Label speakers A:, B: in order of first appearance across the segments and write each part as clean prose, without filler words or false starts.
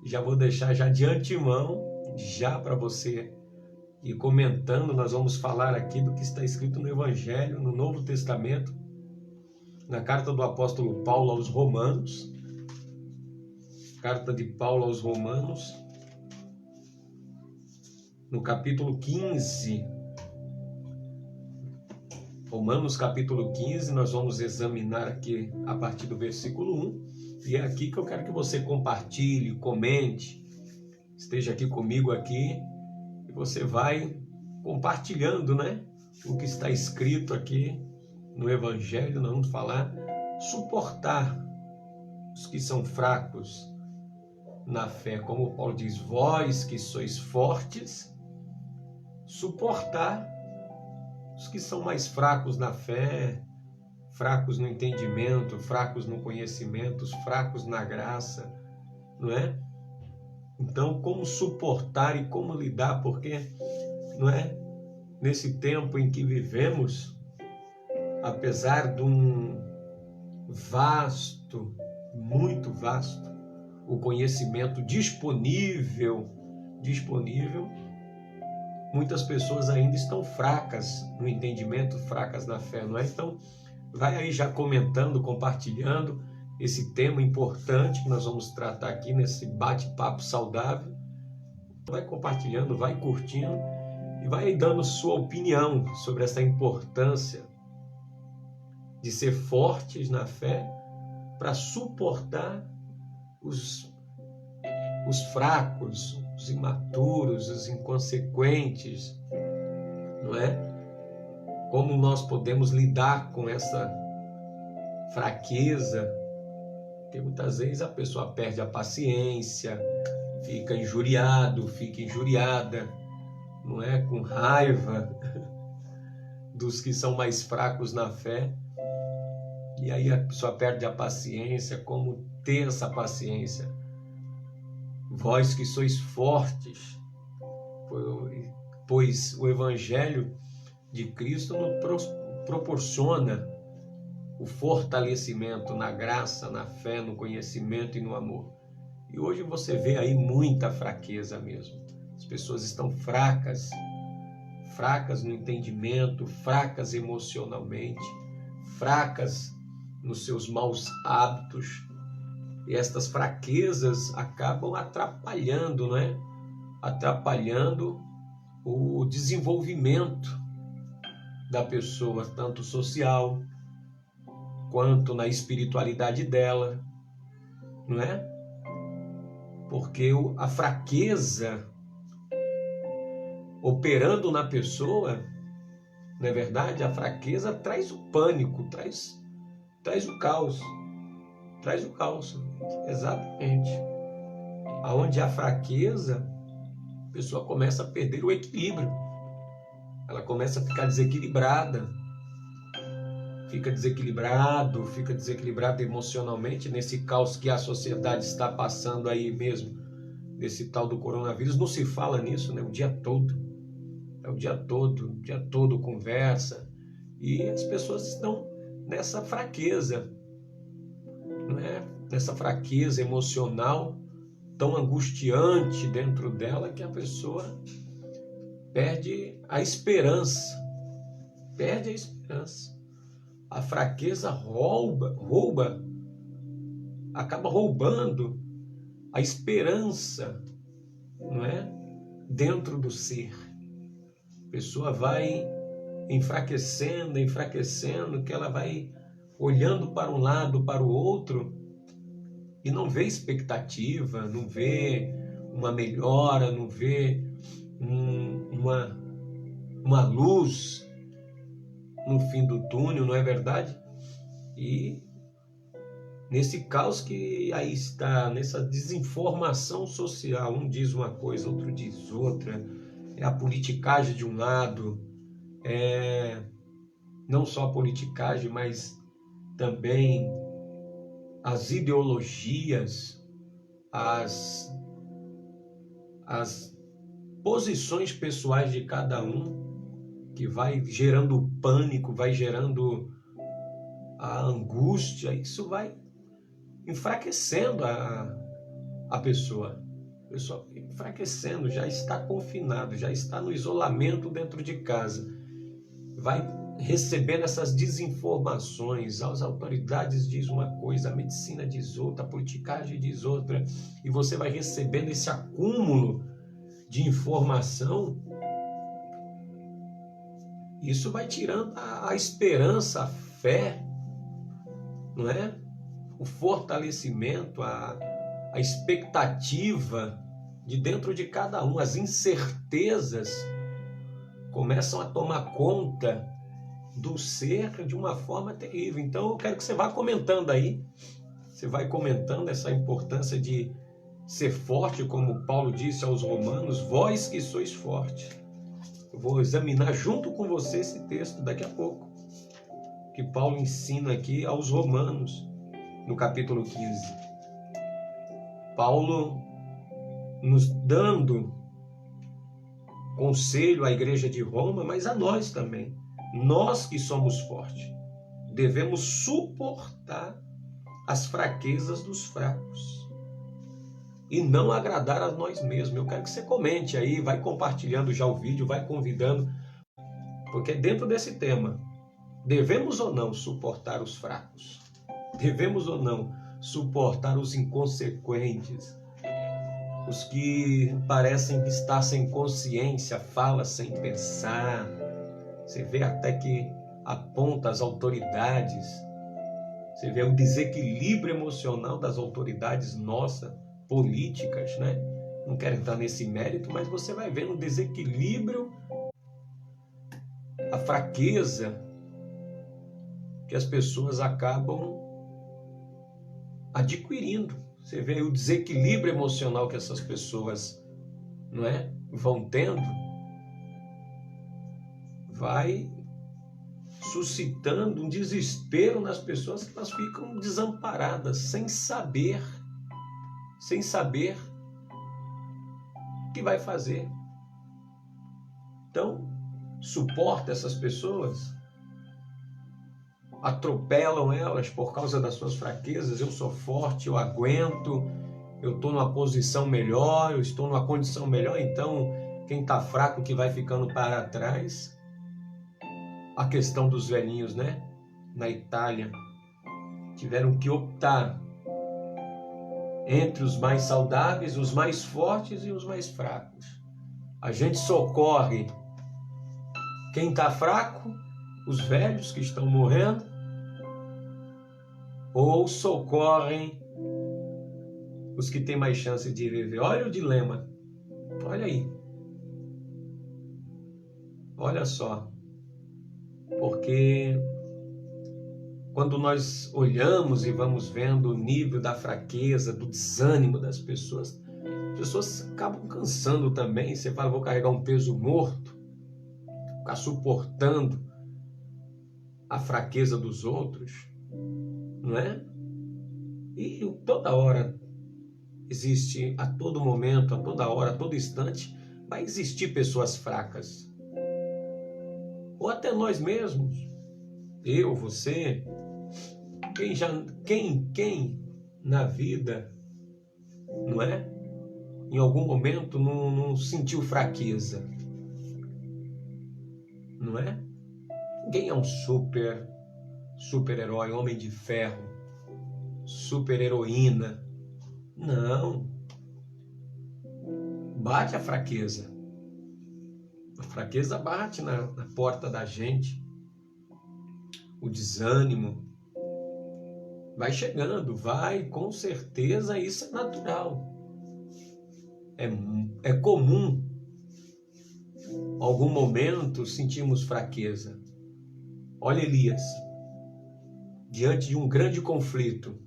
A: Já vou deixar já de antemão, já para você ir comentando. Nós vamos falar aqui do que está escrito no Evangelho, no Novo Testamento, na carta do apóstolo Paulo aos Romanos. Carta de Paulo aos Romanos, no capítulo 15. Romanos capítulo 15, nós vamos examinar aqui a partir do versículo 1. E é aqui que eu quero que você compartilhe, comente, esteja aqui comigo aqui, e você vai compartilhando, né? O que está escrito aqui no Evangelho. Nós vamos falar, suportar os que são fracos na fé, como Paulo diz, vós que sois fortes, suportar os que são mais fracos na fé, fracos no entendimento, fracos no conhecimento, fracos na graça, não é? Então, como suportar e como lidar, porque, não é? Nesse tempo em que vivemos, apesar de um vasto, muito vasto, o conhecimento disponível, muitas pessoas ainda estão fracas no entendimento, fracas na fé, não é? Então, vai aí já comentando, compartilhando esse tema importante que nós vamos tratar aqui nesse bate-papo saudável. Vai compartilhando, vai curtindo e vai dando sua opinião sobre essa importância de ser fortes na fé para suportar os fracos, os imaturos, os inconsequentes, não é? Como nós podemos lidar com essa fraqueza? Porque muitas vezes a pessoa perde a paciência, fica injuriado, fica injuriada, não é? Com raiva dos que são mais fracos na fé. E aí a pessoa perde a paciência. Como ter essa paciência? Vós que sois fortes, pois o Evangelho de Cristo nos proporciona o fortalecimento na graça, na fé, no conhecimento e no amor. E hoje você vê aí muita fraqueza mesmo. As pessoas estão fracas no entendimento, fracas emocionalmente, fracas nos seus maus hábitos. E estas fraquezas acabam atrapalhando, não é? Atrapalhando o desenvolvimento da pessoa, tanto social quanto na espiritualidade dela, não é? Porque a fraqueza operando na pessoa, não é verdade? A fraqueza traz o pânico, traz o caos. Traz o caos, exatamente. Aonde há fraqueza, a pessoa começa a perder o equilíbrio. Ela começa a ficar desequilibrada. Fica desequilibrado emocionalmente nesse caos que a sociedade está passando aí mesmo, desse tal do coronavírus. Não se fala nisso, né? O dia todo conversa. E as pessoas estão nessa fraqueza, não é? Nessa fraqueza emocional tão angustiante dentro dela que a pessoa perde a esperança. A fraqueza acaba roubando a esperança, não é? Dentro do ser. A pessoa vai enfraquecendo, que ela vai olhando para um lado, para o outro, e não vê expectativa, não vê uma melhora, não vê uma luz no fim do túnel, não é verdade? E nesse caos que aí está, nessa desinformação social, um diz uma coisa, outro diz outra, é a politicagem de um lado, não só a politicagem, mas também as ideologias, as posições pessoais de cada um, que vai gerando pânico, vai gerando a angústia. Isso vai enfraquecendo a pessoa. A pessoa enfraquecendo, já está confinado, já está no isolamento dentro de casa. Vai recebendo essas desinformações, as autoridades dizem uma coisa, a medicina diz outra, a politicagem diz outra, e você vai recebendo esse acúmulo de informação. Isso vai tirando a esperança, a fé, não é? O fortalecimento, a expectativa de dentro de cada um. As incertezas começam a tomar conta do ser de uma forma terrível. Então eu quero que você vá comentando aí, você vai comentando essa importância de ser forte, como Paulo disse aos romanos, vós que sois fortes. Eu vou examinar junto com você esse texto daqui a pouco, que Paulo ensina aqui aos romanos, no capítulo 15. Paulo nos dando conselho à igreja de Roma, mas a nós também. Nós que somos fortes, devemos suportar as fraquezas dos fracos e não agradar a nós mesmos. Eu quero que você comente aí, vai compartilhando já o vídeo, vai convidando, porque dentro desse tema, devemos ou não suportar os fracos? Devemos ou não suportar os inconsequentes? Os que parecem estar sem consciência, fala sem pensar. Você vê até que aponta as autoridades. Você vê o desequilíbrio emocional das autoridades nossas, políticas, né? Não quero entrar nesse mérito, mas você vai vendo o desequilíbrio, a fraqueza que as pessoas acabam adquirindo. Você vê o desequilíbrio emocional que essas pessoas, não é, vão tendo, vai suscitando um desespero nas pessoas, que elas ficam desamparadas, sem saber o que vai fazer. Então, suporta essas pessoas, atropelam elas por causa das suas fraquezas. Eu sou forte, eu aguento, eu estou numa posição melhor, eu estou numa condição melhor, então quem está fraco que vai ficando para trás. A questão dos velhinhos, né? Na Itália, tiveram que optar entre os mais saudáveis, os mais fortes e os mais fracos. A gente socorre quem está fraco, os velhos que estão morrendo, ou socorrem os que têm mais chance de viver. Olha o dilema. Olha aí. Olha só. Porque quando nós olhamos e vamos vendo o nível da fraqueza, do desânimo das pessoas, as pessoas acabam cansando também. Você fala, vou carregar um peso morto, ficar suportando a fraqueza dos outros, não é? E toda hora existe, a todo momento, a toda hora, a todo instante, vai existir pessoas fracas. Ou até nós mesmos, eu, você, quem na vida, não é? Em algum momento não sentiu fraqueza, não é? Ninguém é um super-herói, homem de ferro, super-heroína. Não. Bate a fraqueza. A fraqueza bate na porta da gente. O desânimo vai chegando, vai, com certeza, isso é natural. É comum. Algum momento sentimos fraqueza. Olha Elias, diante de um grande conflito,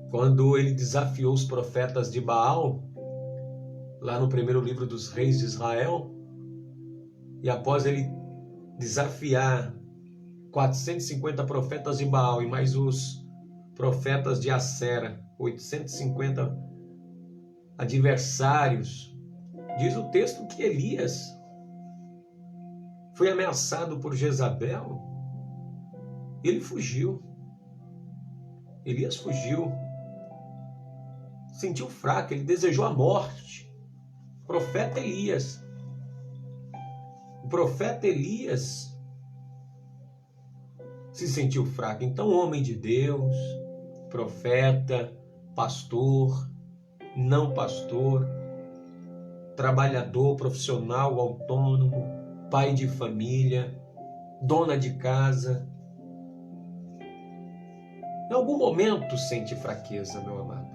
A: quando ele desafiou os profetas de Baal, lá no primeiro livro dos reis de Israel, e após ele desafiar 450 profetas de Baal e mais os profetas de Acera, 850 adversários, diz o texto que Elias foi ameaçado por Jezabel, ele fugiu. Elias fugiu. sentiu fraco, ele desejou a morte. O profeta Elias. O profeta Elias se sentiu fraco. Então, homem de Deus, profeta, pastor, não pastor, trabalhador, profissional, autônomo, pai de família, dona de casa, em algum momento sente fraqueza, meu amado.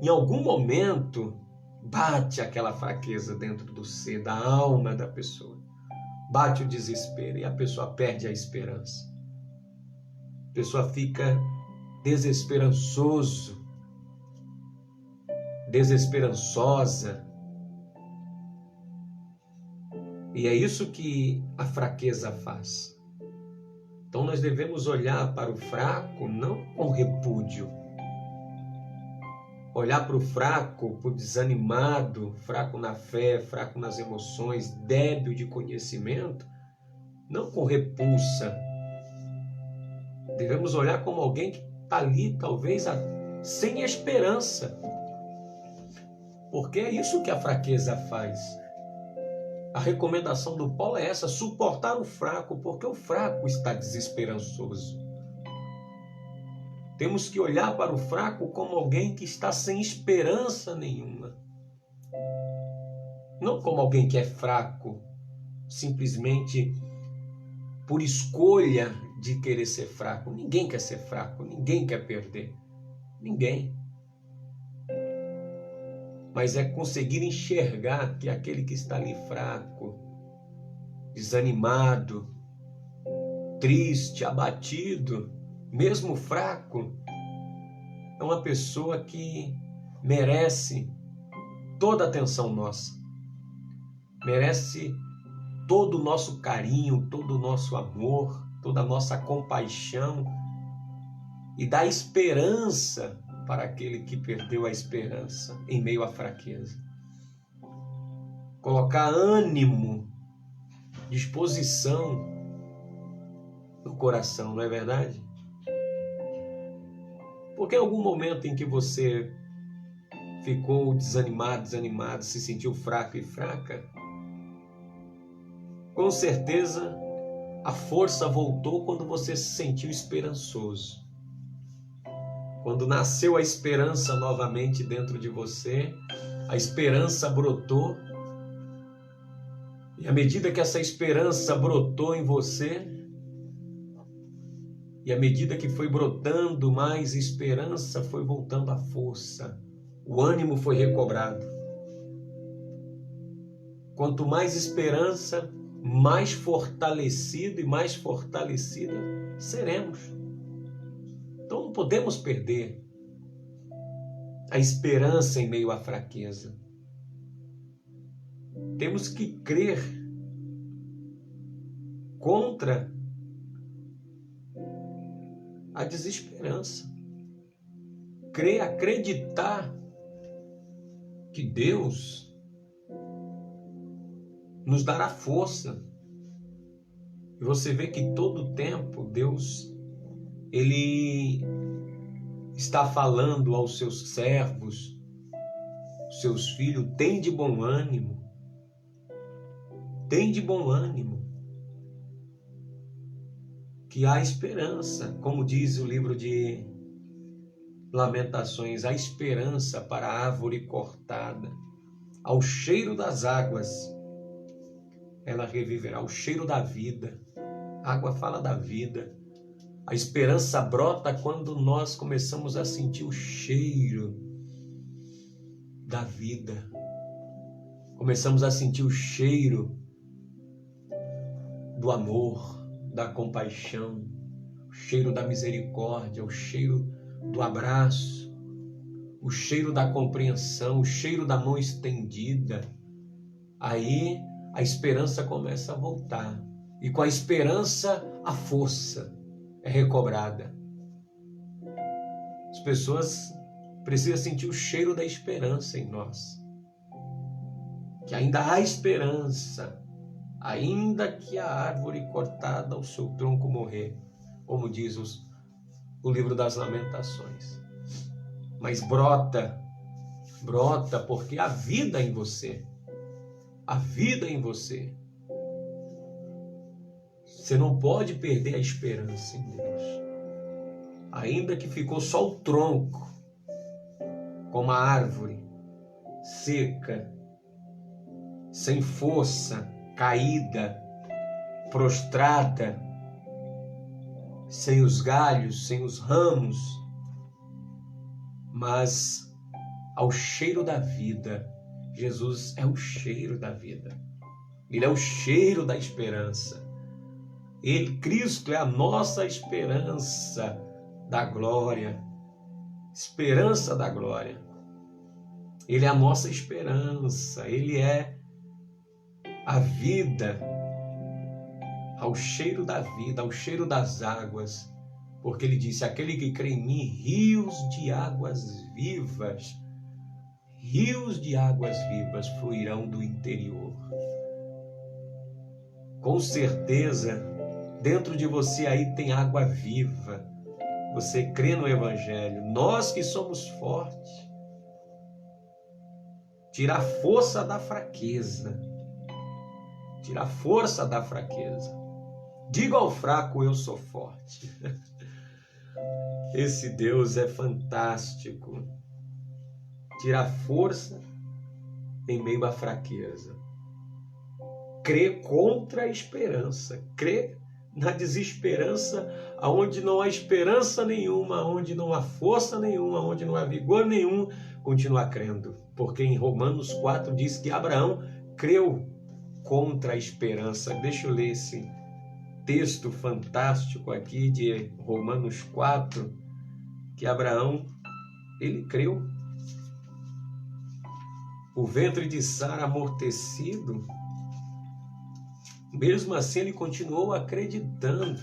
A: Em algum momento bate aquela fraqueza dentro do ser, da alma da pessoa. Bate o desespero e a pessoa perde a esperança. A pessoa fica desesperançoso, desesperançosa. E é isso que a fraqueza faz. Então nós devemos olhar para o fraco não com repúdio. Olhar para o fraco, para o desanimado, fraco na fé, fraco nas emoções, débil de conhecimento, não com repulsa. Devemos olhar como alguém que está ali, talvez, sem esperança. Porque é isso que a fraqueza faz. A recomendação do Paulo é essa: suportar o fraco, porque o fraco está desesperançoso. Temos que olhar para o fraco como alguém que está sem esperança nenhuma. Não como alguém que é fraco, simplesmente por escolha de querer ser fraco. Ninguém quer ser fraco, ninguém quer perder. Ninguém. Mas é conseguir enxergar que aquele que está ali fraco, desanimado, triste, abatido, mesmo fraco, é uma pessoa que merece toda a atenção nossa, merece todo o nosso carinho, todo o nosso amor, toda a nossa compaixão e dá esperança para aquele que perdeu a esperança em meio à fraqueza. Colocar ânimo, disposição no coração, não é verdade? Porque em algum momento em que você ficou desanimado, se sentiu fraco e fraca, com certeza a força voltou quando você se sentiu esperançoso. Quando nasceu a esperança novamente dentro de você, a esperança brotou. E à medida que essa esperança brotou em você, e à medida que foi brotando mais esperança, foi voltando a força. O ânimo foi recobrado. Quanto mais esperança, mais fortalecido e mais fortalecida seremos. Então não podemos perder a esperança em meio à fraqueza. Temos que crer contra a desesperança. Crer, acreditar que Deus nos dará força. E você vê que todo o tempo Deus, Ele está falando aos seus servos, seus filhos: tem de bom ânimo. Tem de bom ânimo. Que há esperança, como diz o livro de Lamentações, há esperança para a árvore cortada. Ao cheiro das águas, ela reviverá. O cheiro da vida. A água fala da vida. A esperança brota quando nós começamos a sentir o cheiro da vida. Começamos a sentir o cheiro do amor, da compaixão, o cheiro da misericórdia, o cheiro do abraço, o cheiro da compreensão, o cheiro da mão estendida. Aí a esperança começa a voltar. E com a esperança, a força é recobrada. As pessoas precisam sentir o cheiro da esperança em nós. Que ainda há esperança, ainda que a árvore cortada ao seu tronco morrer, como diz o livro das Lamentações. Mas brota brota porque há vida em você. Há vida em você. Você não pode perder a esperança em Deus. Ainda que ficou só o tronco, como a árvore, seca, sem força, caída, prostrada, sem os galhos, sem os ramos, mas ao cheiro da vida. Jesus é o cheiro da vida. Ele é o cheiro da esperança. Ele, Cristo, é a nossa esperança da glória. Esperança da glória. Ele é a nossa esperança. Ele é a vida, ao cheiro da vida, ao cheiro das águas. Porque ele disse, aquele que crê em mim, rios de águas vivas fluirão do interior. Com certeza, dentro de você aí tem água viva. Você crê no Evangelho. Nós que somos fortes, tira a força da fraqueza. Tira a força da fraqueza. Diga ao fraco, eu sou forte. Esse Deus é fantástico. Tira a força em meio à fraqueza. Crê contra a esperança. Crê na desesperança, aonde não há esperança nenhuma, onde não há força nenhuma, onde não há vigor nenhum, continua crendo. Porque em Romanos 4 diz que Abraão creu contra a esperança. Deixa eu ler esse texto fantástico aqui de Romanos 4, que Abraão, ele creu. O ventre de Sara amortecido, mesmo assim ele continuou acreditando.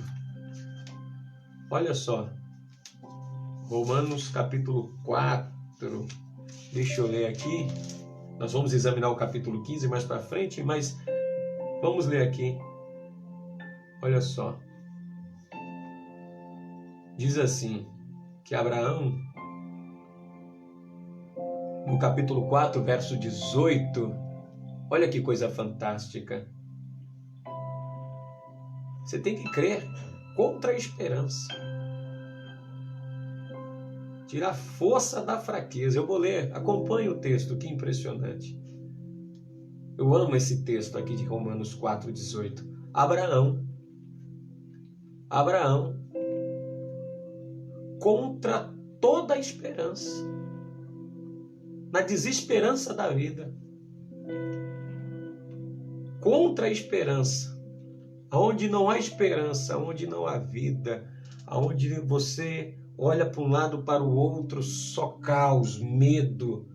A: Olha só, Romanos capítulo 4, deixa eu ler aqui, nós vamos examinar o capítulo 15 mais para frente, mas vamos ler aqui. Olha só, diz assim, que Abraão, no capítulo 4, verso 18, olha que coisa fantástica. Você tem que crer contra a esperança. Tirar a força da fraqueza. Eu vou ler, acompanhe o texto, que impressionante. Eu amo esse texto aqui de Romanos 4, 18. Abraão, contra toda a esperança, na desesperança da vida, contra a esperança, aonde não há esperança, aonde não há vida, aonde você olha para um lado, para o outro, só caos, medo,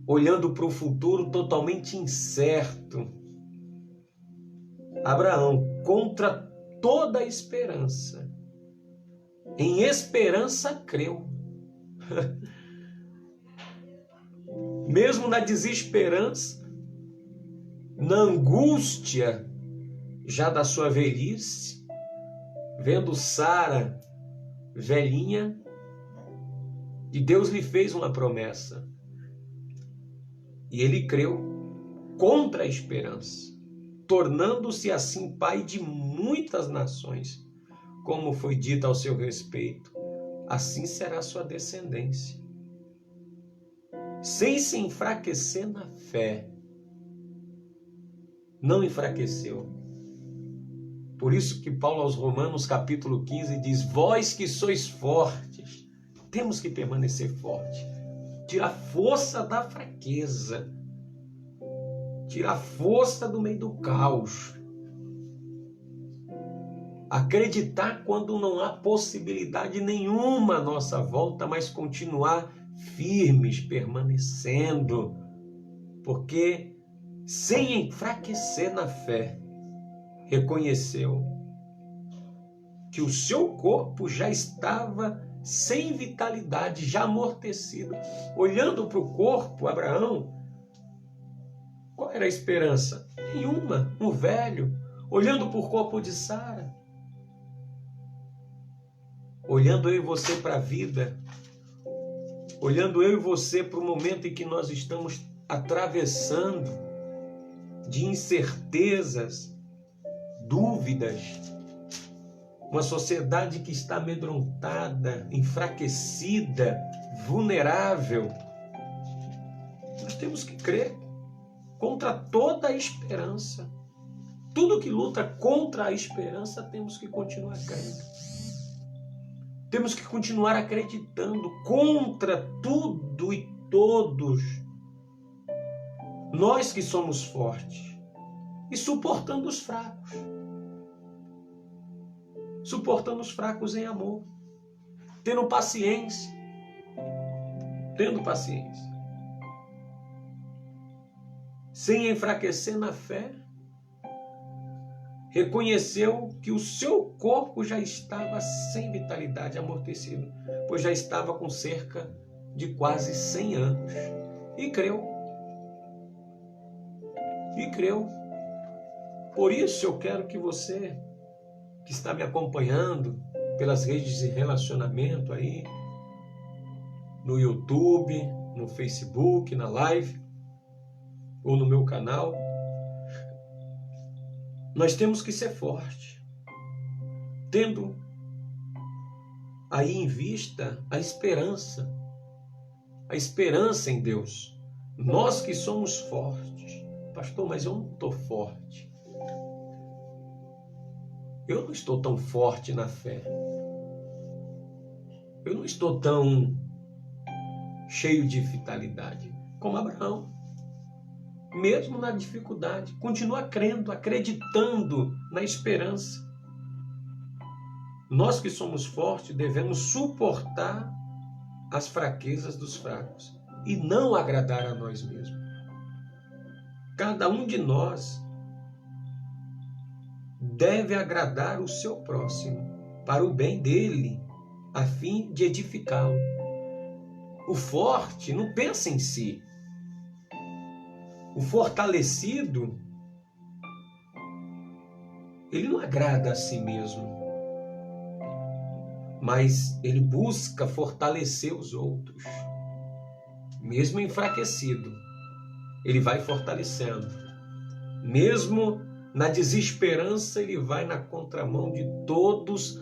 A: olhando para o futuro totalmente incerto. Abraão, contra toda a esperança, em esperança creu. Mesmo na desesperança, na angústia já da sua velhice, vendo Sara velhinha, e Deus lhe fez uma promessa. E ele creu contra a esperança, tornando-se assim pai de muitas nações, como foi dito ao seu respeito, assim será sua descendência. Sem se enfraquecer na fé. Não enfraqueceu. Por isso que Paulo aos Romanos capítulo 15 diz, vós que sois fortes, temos que permanecer forte. Tira a força da fraqueza. Tira a força do meio do caos. Acreditar quando não há possibilidade nenhuma à nossa volta, mas continuar firmes, permanecendo. Porque sem enfraquecer na fé, reconheceu que o seu corpo já estava sem vitalidade, já amortecido. Olhando para o corpo, Abraão, qual era a esperança? Nenhuma, um velho. Olhando para o corpo de Sara, olhando eu e você para a vida, olhando eu e você para o momento em que nós estamos atravessando de incertezas, dúvidas, uma sociedade que está amedrontada, enfraquecida, vulnerável, nós temos que crer contra toda a esperança. Tudo que luta contra a esperança, temos que continuar crendo. Temos que continuar acreditando contra tudo e todos. Nós que somos fortes e suportando os fracos. Suportando os fracos em amor. Tendo paciência. Tendo paciência. Sem enfraquecer na fé. Reconheceu que o seu corpo já estava sem vitalidade, amortecido, pois já estava com cerca de quase 100 anos. E creu. E creu. Por isso eu quero que você, que está me acompanhando pelas redes de relacionamento aí, no YouTube, no Facebook, na live, ou no meu canal, nós temos que ser fortes, tendo aí em vista a esperança em Deus. Nós que somos fortes, pastor, mas eu não estou forte. Eu não estou tão forte na fé. Eu não estou tão cheio de vitalidade como Abraão. Mesmo na dificuldade, continua crendo, acreditando na esperança. Nós que somos fortes devemos suportar as fraquezas dos fracos e não agradar a nós mesmos. Cada um de nós deve agradar o seu próximo para o bem dele, a fim de edificá-lo. O forte não pensa em si. O fortalecido, ele não agrada a si mesmo, mas ele busca fortalecer os outros. Mesmo enfraquecido, ele vai fortalecendo. Mesmo na desesperança, ele vai na contramão de todos,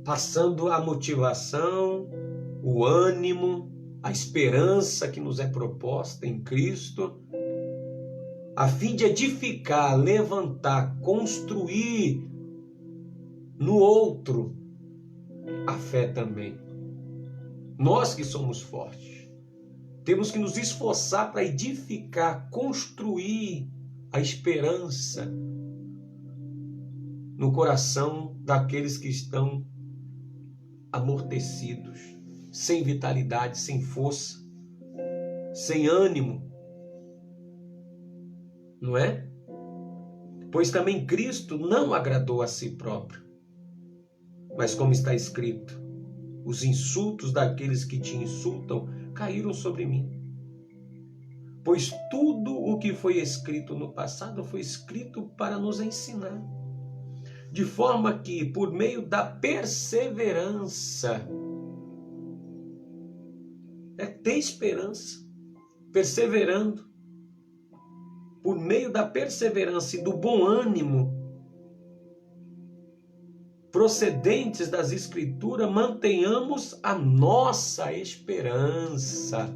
A: passando a motivação, o ânimo, a esperança que nos é proposta em Cristo, a fim de edificar, levantar, construir no outro a fé também. Nós que somos fortes, temos que nos esforçar para edificar, construir a esperança no coração daqueles que estão amortecidos, sem vitalidade, sem força, sem ânimo. Não é? Pois também Cristo não agradou a si próprio. Mas como está escrito, os insultos daqueles que te insultam caíram sobre mim. Pois tudo o que foi escrito no passado foi escrito para nos ensinar. De forma que, por meio da perseverança, ter esperança, perseverando, por meio da perseverança e do bom ânimo procedentes das Escrituras, mantenhamos a nossa esperança.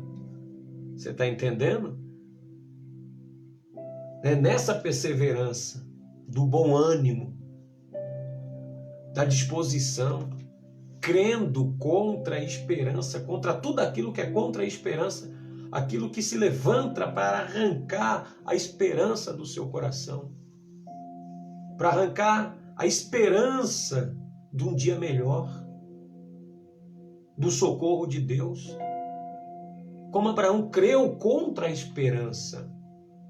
A: Você está entendendo? Nessa perseverança, do bom ânimo, da disposição, crendo contra a esperança, contra tudo aquilo que é contra a esperança, aquilo que se levanta para arrancar a esperança do seu coração, para arrancar a esperança de um dia melhor, do socorro de Deus. Como Abraão creu contra a esperança,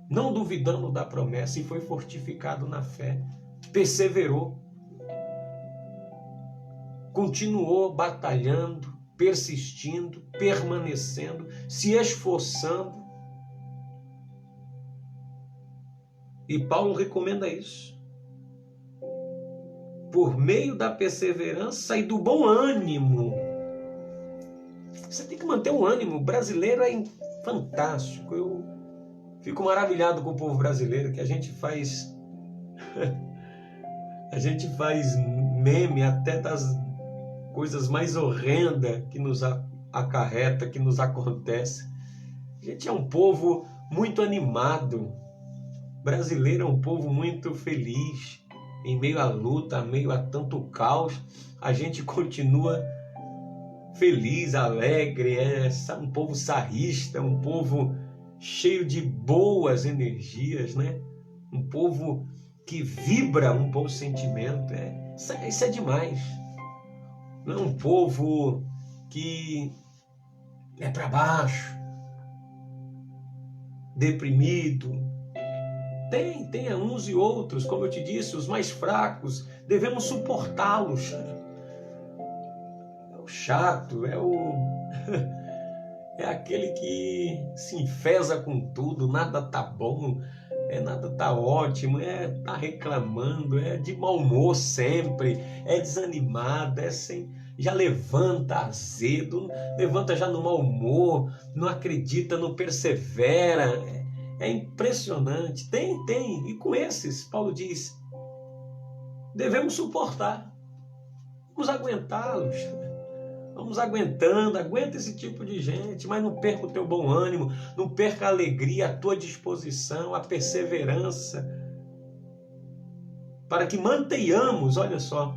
A: não duvidando da promessa, e foi fortificado na fé, perseverou, continuou batalhando, persistindo, permanecendo, se esforçando. E Paulo recomenda isso. Por meio da perseverança e do bom ânimo, Você tem que manter o ânimo. O brasileiro é fantástico. Eu fico maravilhado com o povo brasileiro, que a gente faz meme até das coisas mais horrendas que nos acarreta, que nos acontece. A gente é um povo muito animado. O brasileiro é um povo muito feliz. Em meio à luta, em meio a tanto caos, a gente continua feliz, alegre, é um povo sarrista, um povo cheio de boas energias, né? Um povo que vibra um bom sentimento. Isso é demais. Não é um povo que é para baixo, deprimido. Tem uns e outros, como eu te disse, os mais fracos, devemos suportá-los. É o chato, é aquele que se enfesa com tudo, nada tá bom, nada tá ótimo, tá reclamando, é de mau humor sempre, é desanimado, já levanta azedo, levanta já no mau humor, não acredita, não persevera. É impressionante. Tem. E com esses, Paulo diz, devemos suportar. Vamos aguentá-los. Vamos aguentando. Aguenta esse tipo de gente, mas não perca o teu bom ânimo, não perca a alegria, a tua disposição, a perseverança. Para que mantenhamos, olha só,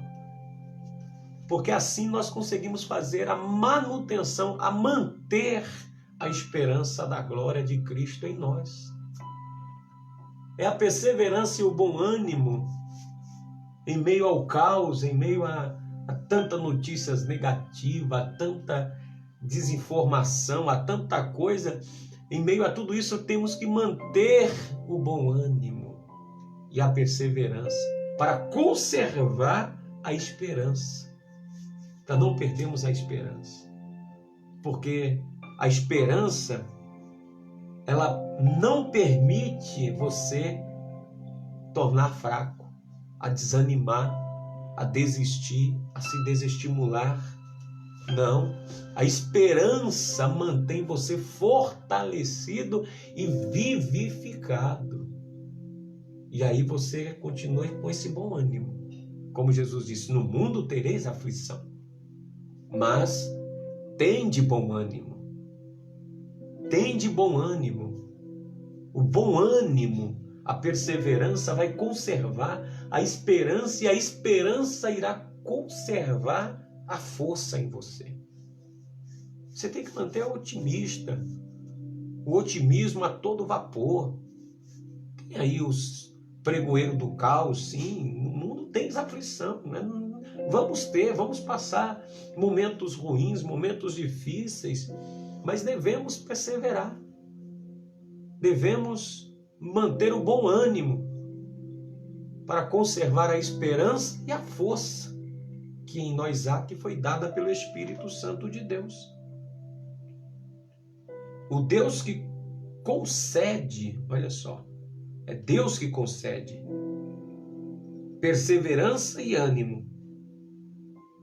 A: porque assim nós conseguimos fazer a manutenção, a manter a esperança da glória de Cristo em nós. É a perseverança e o bom ânimo em meio ao caos, em meio a tanta notícias negativas, a tanta desinformação, a tanta coisa. Em meio a tudo isso, temos que manter o bom ânimo e a perseverança para conservar a esperança, para não perdermos a esperança. Porque a esperança, ela não permite você tornar fraco, a desanimar, a desistir, a se desestimular. Não, a esperança mantém você fortalecido e vivificado. E aí você continua com esse bom ânimo. Como Jesus disse, no mundo tereis aflição, mas tem de bom ânimo. Tem de bom ânimo. O bom ânimo, a perseverança vai conservar a esperança e a esperança irá conservar a força em você. Você tem que manter otimista. O otimismo a todo vapor. Tem aí os pregoeiros do caos, sim. No mundo tem aflição, né? Vamos passar momentos ruins, momentos difíceis, mas devemos perseverar. Devemos manter o bom ânimo para conservar a esperança e a força que em nós há, que foi dada pelo Espírito Santo de Deus. O Deus que concede, olha só, é Deus que concede perseverança e ânimo.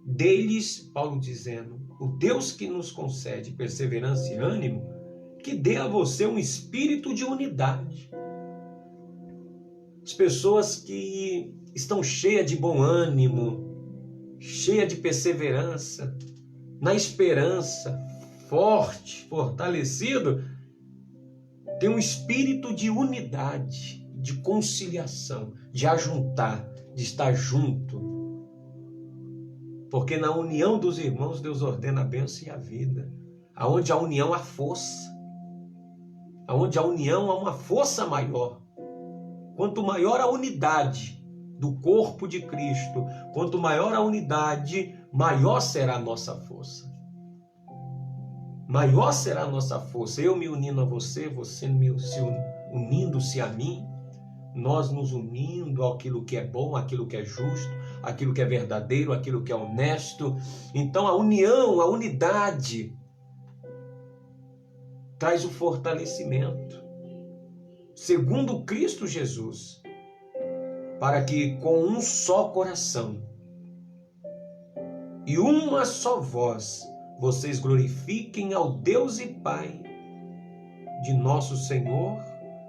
A: Deles, Paulo dizendo, o Deus que nos concede perseverança e ânimo, que dê a você um espírito de unidade. As pessoas que estão cheias de bom ânimo, cheias de perseverança, na esperança, forte, fortalecido, tem um espírito de unidade, de conciliação, de ajuntar, de estar junto. Porque na união dos irmãos, Deus ordena a bênção e a vida. Aonde há união, há força. Aonde há união, há uma força maior. Quanto maior a unidade do corpo de Cristo, quanto maior a unidade, maior será a nossa força. Maior será a nossa força. Eu me unindo a você, você unindo-se a mim, nós nos unindo àquilo que é bom, àquilo que é justo, aquilo que é verdadeiro, aquilo que é honesto. Então a união, a unidade traz o fortalecimento, segundo Cristo Jesus, para que com um só coração e uma só voz vocês glorifiquem ao Deus e Pai de nosso Senhor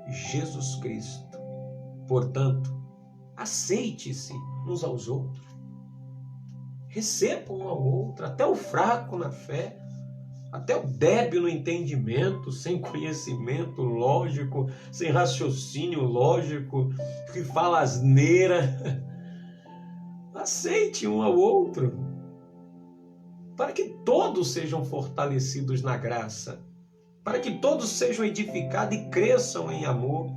A: Jesus Cristo. Portanto, aceite-se uns aos outros. Recebam um ao outro, até o fraco na fé, até o débil no entendimento, sem conhecimento lógico, sem raciocínio lógico, que fala asneira. Aceite um ao outro, para que todos sejam fortalecidos na graça, para que todos sejam edificados e cresçam em amor.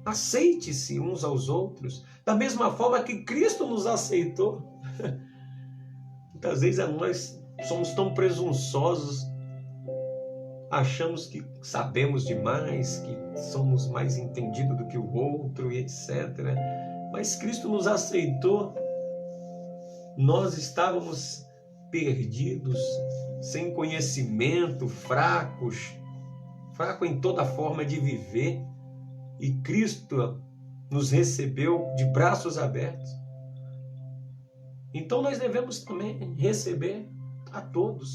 A: Aceite-se uns aos outros, da mesma forma que Cristo nos aceitou. Muitas vezes nós somos tão presunçosos, achamos que sabemos demais, que somos mais entendidos do que o outro e etc. Mas Cristo nos aceitou. Nós estávamos perdidos, sem conhecimento, fracos em toda forma de viver. E Cristo nos recebeu de braços abertos. Então nós devemos também receber a todos,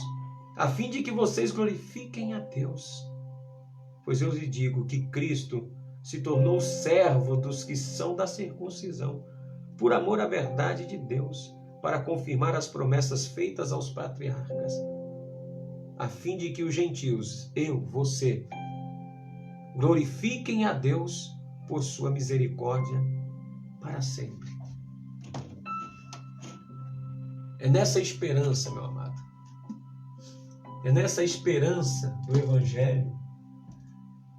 A: a fim de que vocês glorifiquem a Deus. Pois eu lhes digo que Cristo se tornou servo dos que são da circuncisão, por amor à verdade de Deus, para confirmar as promessas feitas aos patriarcas, a fim de que os gentios, você, glorifiquem a Deus por sua misericórdia para sempre. É nessa esperança, meu amado, é nessa esperança do Evangelho,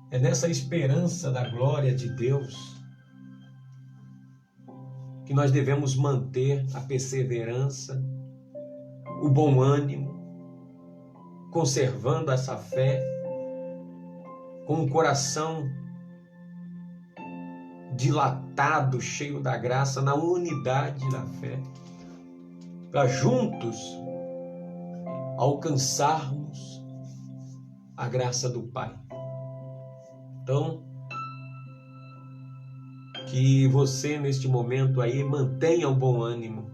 A: é nessa esperança da glória de Deus que nós devemos manter a perseverança, o bom ânimo, conservando essa fé, com o coração dilatado, cheio da graça, na unidade da fé, para juntos alcançarmos a graça do Pai. Então, que você neste momento aí mantenha o bom ânimo,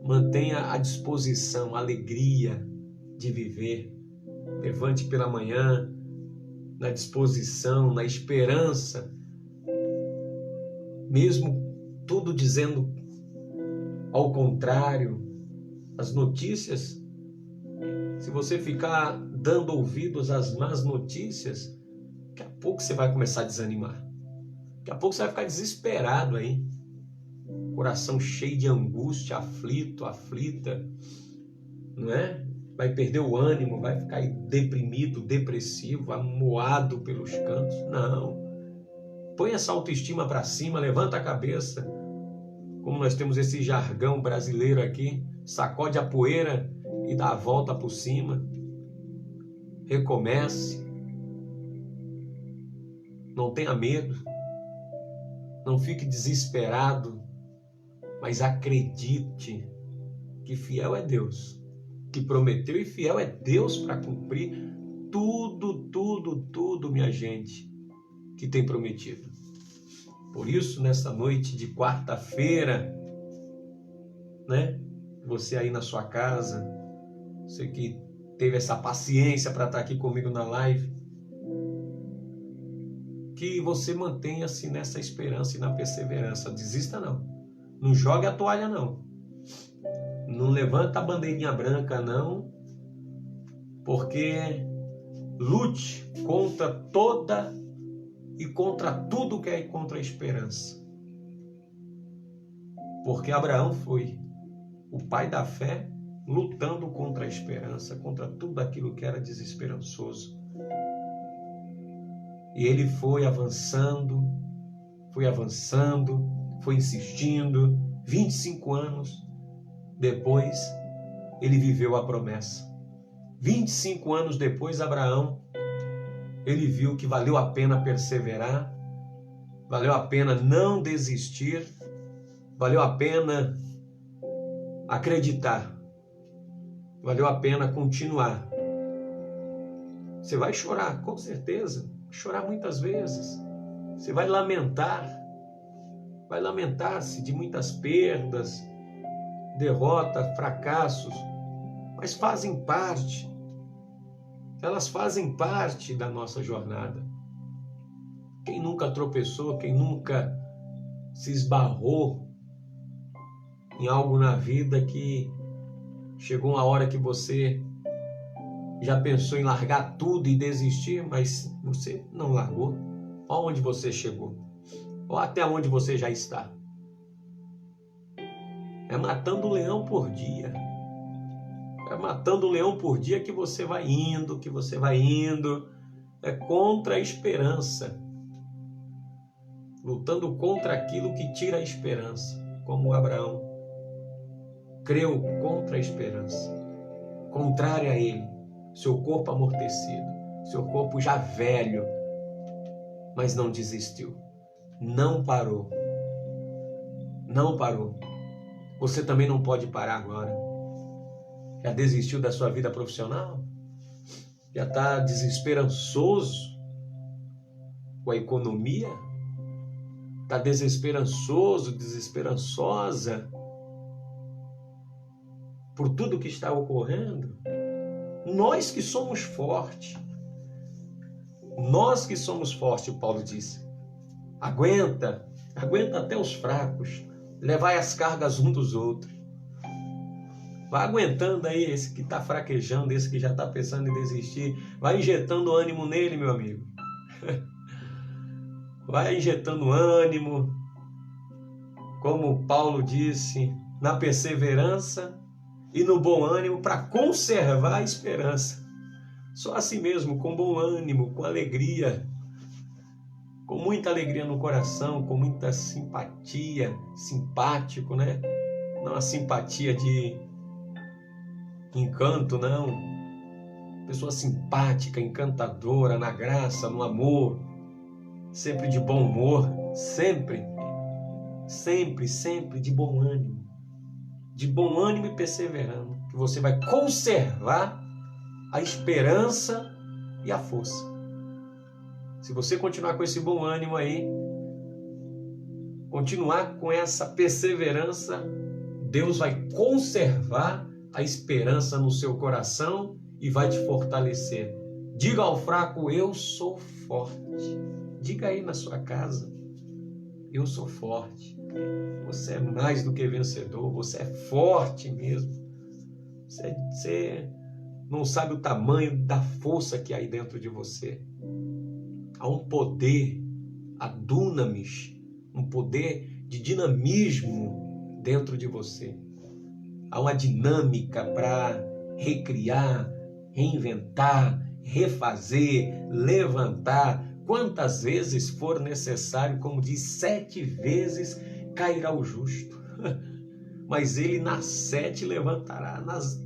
A: mantenha a disposição, a alegria de viver. Levante pela manhã na disposição, na esperança, mesmo tudo dizendo ao contrário, as notícias, se você ficar dando ouvidos às más notícias, daqui a pouco você vai começar a desanimar. Daqui a pouco você vai ficar desesperado aí, coração cheio de angústia, aflito, aflita, não é? Vai perder o ânimo, vai ficar deprimido, depressivo, amoado pelos cantos. Não. Põe essa autoestima para cima, levanta a cabeça. Como nós temos esse jargão brasileiro aqui, sacode a poeira e dá a volta por cima. Recomece. Não tenha medo. Não fique desesperado, mas acredite que fiel é Deus, que prometeu, e fiel é Deus para cumprir tudo, minha gente, que tem prometido. Por isso, nessa noite de quarta-feira, né? Você aí na sua casa, você que teve essa paciência para estar aqui comigo na live, que você mantenha-se nessa esperança e na perseverança. Desista não. Não jogue a toalha não. Não levanta a bandeirinha branca não, porque lute contra toda e contra tudo que é contra a esperança. Porque Abraão foi o pai da fé, lutando contra a esperança, contra tudo aquilo que era desesperançoso. E ele foi avançando, foi insistindo. 25 anos depois, ele viveu a promessa. 25 anos depois, Abraão, ele viu que valeu a pena perseverar, valeu a pena não desistir, valeu a pena acreditar, valeu a pena continuar. Você vai chorar, com certeza, chorar muitas vezes. Você vai lamentar-se de muitas perdas, derrota, fracassos, mas fazem parte. Elas fazem parte da nossa jornada. Quem nunca tropeçou, quem nunca se esbarrou em algo na vida que chegou uma hora que você já pensou em largar tudo e desistir, mas você não largou. Olha onde você chegou. Olha até onde você já está. É matando o leão por dia. É matando o leão por dia que você vai indo, que você vai indo. É contra a esperança. Lutando contra aquilo que tira a esperança. Como Abraão creu contra a esperança. Contrária a ele. Seu corpo amortecido. Seu corpo já velho. Mas não desistiu. Não parou. Não parou. Você também não pode parar agora. Já desistiu da sua vida profissional? Já está desesperançoso com a economia? Está desesperançoso, desesperançosa por tudo que está ocorrendo? Nós que somos fortes. Nós que somos fortes, Paulo disse. Aguenta até os fracos. Levai as cargas um dos outros. Vai aguentando aí esse que está fraquejando, esse que já está pensando em desistir. Vai injetando ânimo nele, meu amigo. Vai injetando ânimo. Como Paulo disse, na perseverança e no bom ânimo para conservar a esperança. Só assim mesmo, com bom ânimo, com alegria. Com muita alegria no coração, com muita simpatia, simpático, né? Não a simpatia de encanto, não. Pessoa simpática, encantadora, na graça, no amor, sempre de bom humor, sempre de bom ânimo. De bom ânimo e perseverando, que você vai conservar a esperança e a força. Se você continuar com esse bom ânimo aí, continuar com essa perseverança, Deus vai conservar a esperança no seu coração e vai te fortalecer. Diga ao fraco, eu sou forte. Diga aí na sua casa, eu sou forte. Você é mais do que vencedor, você é forte mesmo. Você não sabe o tamanho da força que há aí dentro de você. Há um poder, a dunamis, um poder de dinamismo dentro de você. Há uma dinâmica para recriar, reinventar, refazer, levantar. Quantas vezes for necessário, como diz, 7 vezes cairá o justo. Mas ele nas 7 levantará,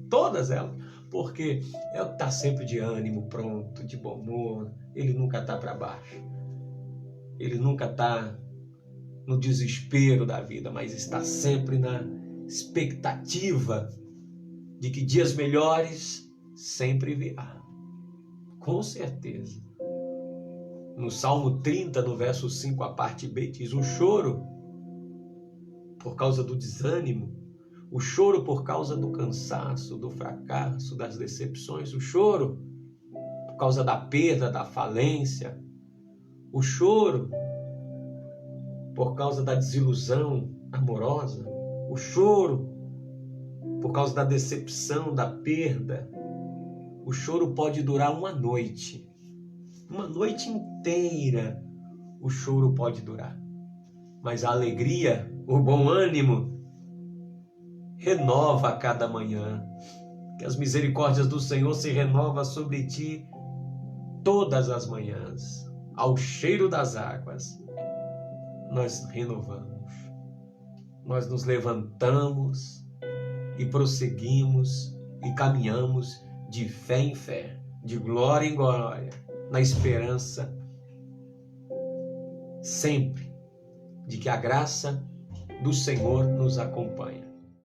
A: todas elas. Porque é o que está sempre de ânimo, pronto, de bom humor. Ele nunca está para baixo. Ele nunca está no desespero da vida, mas está sempre na expectativa de que dias melhores sempre virá. Com certeza. No Salmo 30, no verso 5, a parte B, diz: o choro por causa do desânimo, o choro por causa do cansaço, do fracasso, das decepções, o choro por causa da perda, da falência, o choro por causa da desilusão amorosa, o choro por causa da decepção, da perda. O choro pode durar uma noite inteira o choro pode durar. Mas a alegria, o bom ânimo, renova a cada manhã. Que as misericórdias do Senhor se renovam sobre ti todas as manhãs. Ao cheiro das águas, nós renovamos. Nós nos levantamos e prosseguimos e caminhamos de fé em fé, de glória em glória, na esperança sempre de que a graça do Senhor nos acompanha.